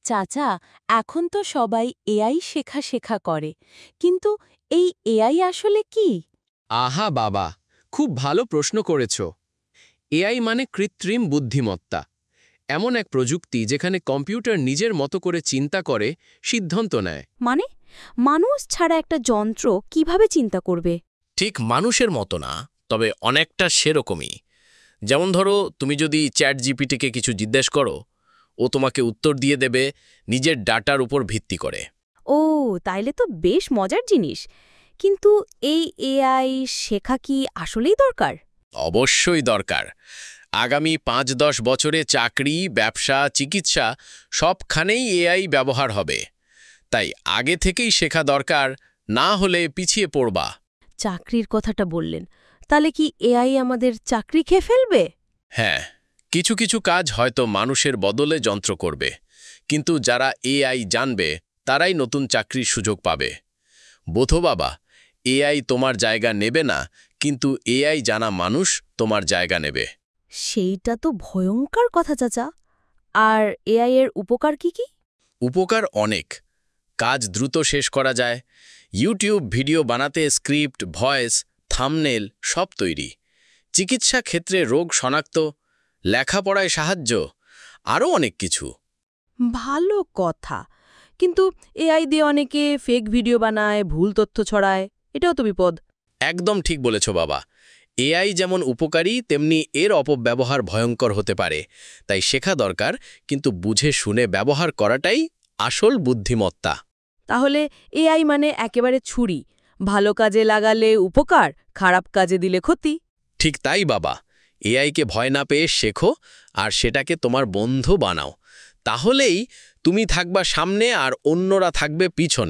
চাচা, এখন তো সবাই এআই শেখা শেখা করে, কিন্তু এই এআই আসলে কি? আহা বাবা, খুব ভালো প্রশ্ন করেছ। এআই মানে কৃত্রিম বুদ্ধিমত্তা। এমন এক প্রযুক্তি যেখানে কম্পিউটার নিজের মতো করে চিন্তা করে, সিদ্ধান্ত নেয়। মানে মানুষ ছাড়া একটা যন্ত্র কিভাবে চিন্তা করবে? ঠিক মানুষের মতো না, তবে অনেকটা সেরকমই। যেমন ধরো, তুমি যদি চ্যাট জিপিটিকে কিছু জিজ্ঞেস করো, ও তোমাকে উত্তর দিয়ে দেবে নিজের ডাটার উপর ভিত্তি করে। ও, তাইলে তো বেশ মজার জিনিস। কিন্তু এই এআই শেখা কি আসলেই দরকার? অবশ্যই দরকার। আগামী ৫-১০ বছরে চাকরি, ব্যবসা, চিকিৎসা সবখানেই এআই ব্যবহার হবে। তাই আগে থেকেই শেখা দরকার, না হলে পিছিয়ে পড়বা। চাকরির কথাটা বললেন, তাহলে কি এআই আমাদের চাকরি খেয়ে ফেলবে? হ্যাঁ, কিছু কিছু কাজ হয়তো মানুষের বদলে যন্ত্র করবে, কিন্তু যারা এআই জানবে তারাই নতুন চাকরির সুযোগ পাবে। বোধো বাবা, এআই তোমার জায়গা নেবে না, কিন্তু এআই জানা মানুষ তোমার জায়গা নেবে। সেইটা তো ভয়ঙ্কর কথা চাচা। আর এআই এর উপকার কি কি? উপকার অনেক। কাজ দ্রুত শেষ করা যায়। ইউটিউব ভিডিও বানাতে স্ক্রিপ্ট, ভয়েস, থাম্বনেল সব তৈরি। চিকিৎসা ক্ষেত্রে রোগ শনাক্ত, লেখাপড়ায় সাহায্য, আরও অনেক কিছু। ভালো কথা, কিন্তু এআই দিয়ে অনেকে ফেক ভিডিও বানায়, ভুল তথ্য ছড়ায়, এটাও তো বিপদ। একদম ঠিক বলেছ বাবা। এআই যেমন উপকারী, তেমনি এর অপব্যবহার ভয়ঙ্কর হতে পারে। তাই শেখা দরকার, কিন্তু বুঝে শুনে ব্যবহার করাটাই আসল বুদ্ধিমত্তা। তাহলে এআই মানে একেবারে ছুরি, ভালো কাজে লাগালে উপকার, খারাপ কাজে দিলে ক্ষতি। ঠিক তাই বাবা। এআইকে ভয় না পেয়ে শেখো, আর সেটাকে তোমার বন্ধু বানাও। তাহলেই তুমি থাকবা সামনে আর অন্যরা থাকবে পিছনে।